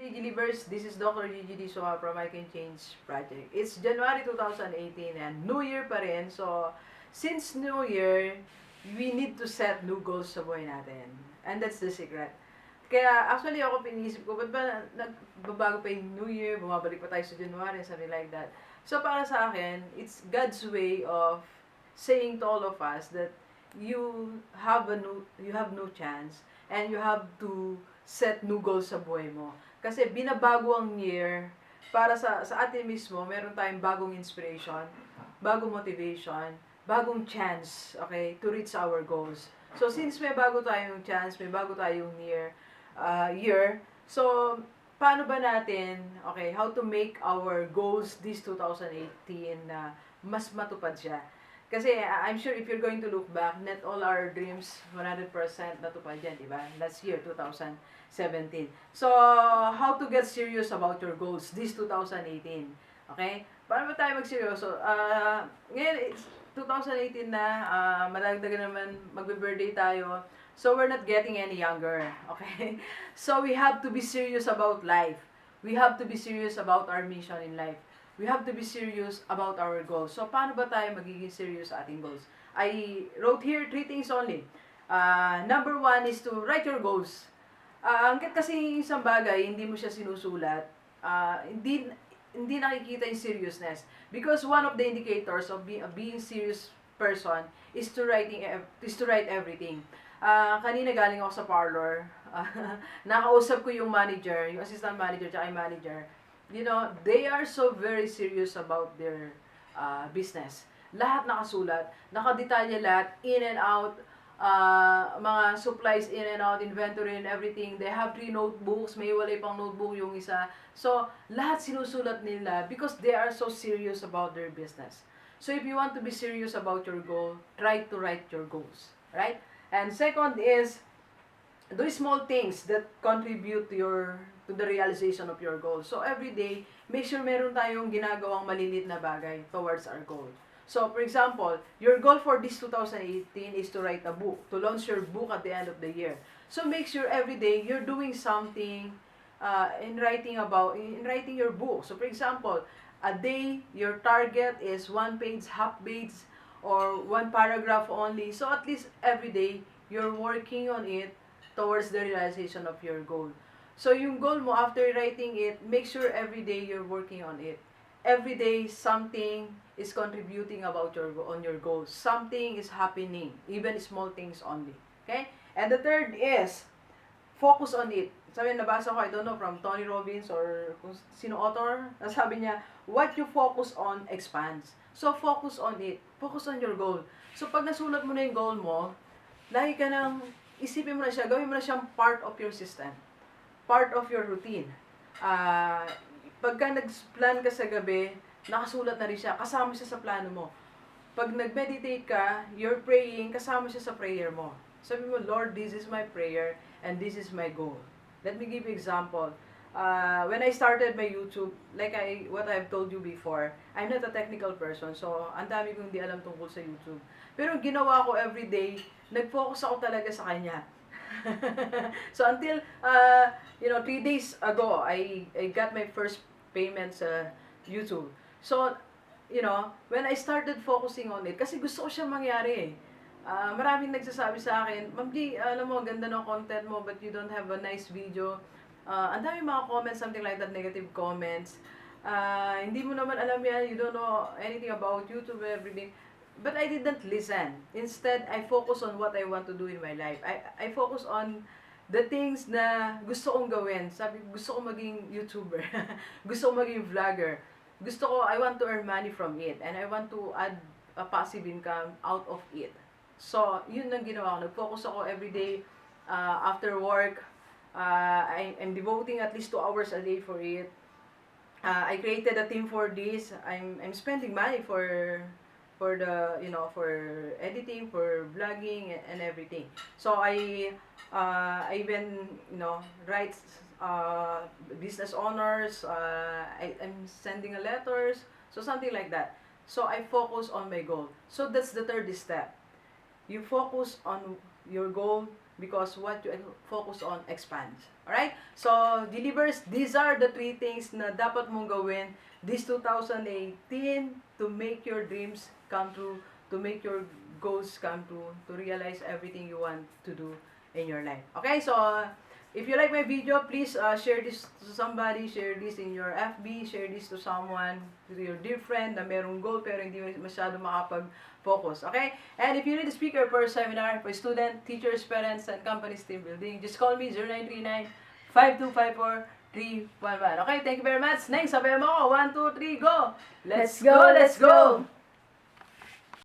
Gigi Livers, this is Dr. Gigi Sunga from I Can Change Project. It's January 2018 and New Year pa rin. So, since New Year, we need to set new goals sa buhay natin. And that's the secret. Kaya actually ako pinisip ko, ba't ba nagbabago pa yung New Year, bumabalik pa tayo sa January, something like that. So para sa akin, it's God's way of saying to all of us that you have no chance and you have to set new goals sa buhay mo. Kasi binabago ang year para sa atin mismo, meron tayong bagong inspiration, bagong motivation, bagong chance, okay, to reach our goals. So since may bago tayong chance, may bago tayong year, so paano ba natin, okay, how to make our goals this 2018 na mas matupad siya? Kasi I'm sure if you're going to look back, not all our dreams 100% natupad yan, di ba? Last year, 2017. So, how to get serious about your goals this 2018? Okay? Paano ba tayo magseryoso? Ngayon, it's 2018 na, madagdagan naman, magbe-birthday tayo. So, we're not getting any younger. Okay? So, we have to be serious about life. We have to be serious about our mission in life. We have to be serious about our goals. So, paano ba tayo magiging serious sa ating goals? I wrote here 3 things only. Number 1 is to write your goals. Hanggat kasi isang bagay, hindi mo siya sinusulat, hindi nakikita yung seriousness. Because one of the indicators of being serious person is to write everything. Kanina galing ako sa parlor. Nakausap ko yung manager, yung assistant manager, tsaka yung manager. You know, they are so very serious about their business. Lahat nakasulat, nakadetalye lahat, in and out, mga supplies in and out, inventory and everything. They have 3 notebooks, may walay pang notebook yung isa. So, lahat sinusulat nila because they are so serious about their business. So, if you want to be serious about your goal, try to write your goals. Right? And second is, do small things that contribute to the realization of your goal. So, every day, make sure meron tayong ginagawang malilit na bagay towards our goal. So, for example, your goal for this 2018 is to write a book, to launch your book at the end of the year. So, make sure every day you're doing something in writing your book. So, for example, a day, your target is 1 page, half page, or 1 paragraph only. So, at least every day, you're working on it towards the realization of your goal. So, yung goal mo, after writing it, make sure every day you're working on it. Every day, something is contributing on your goals. Something is happening, even small things only. Okay? And the third is, focus on it. Sabi, nabasa ko, I don't know, from Tony Robbins or kung sino author, sabi niya, what you focus on expands. So, focus on it. Focus on your goal. So, pag nasulat mo na yung goal mo, lagi ka nang, isipin mo na siya, gawin mo na siyang part of your system. Part of your routine. Pagka nag-plan ka sa gabi, nakasulat na rin siya, kasama siya sa plano mo. Pag nag-meditate ka, you're praying, kasama siya sa prayer mo. Sabi mo, Lord, this is my prayer and this is my goal. Let me give you example. When I started my YouTube, like what I've told you before, I'm not a technical person, so ang dami kong hindi alam tungkol sa YouTube. Pero ginawa ko everyday, nag-focus ako talaga sa Kanya. So until 3 days ago, I got my first payment sa YouTube. So, when I started focusing on it, kasi gusto ko siya mangyari eh. Maraming nagsasabi sa akin, Ma'am G, alam mo, ganda ng content mo, but you don't have a nice video. Ang dami mga comments, something like that, negative comments. Hindi mo naman alam yan, you don't know anything about YouTube and everything. But I didn't listen. Instead, I focus on what I want to do in my life. I focus on the things na gusto kong gawin. Sabi, gusto ko maging YouTuber. Gusto ko maging vlogger. I want to earn money from it. And I want to add a passive income out of it. So, yun ang ginawa ko. Nag-focus ako everyday after work. I'm devoting at least 2 hours a day for it. I created a team for this. I'm spending money for editing, for vlogging and everything. So I even write business owners, I'm sending a letters, so something like that. So I focus on my goal. So that's the third step. You focus on your goal, because what you focus on expands. Alright? So, delivers, these are the 3 things na dapat mong gawin this 2018 to make your dreams come true, to make your goals come true, to realize everything you want to do in your life. Okay? So, if you like my video, please share this to somebody, share this in your FB, share this to someone, to your dear friend na merong goal pero hindi masyado makapag-focus. Okay? And if you need a speaker for a seminar for student, teachers, parents, and companies team building, just call me 0939-5254-311. Okay? Thank you very much. Next, sabayan mo ako. 1, 2, 3, go! Let's go! Let's go!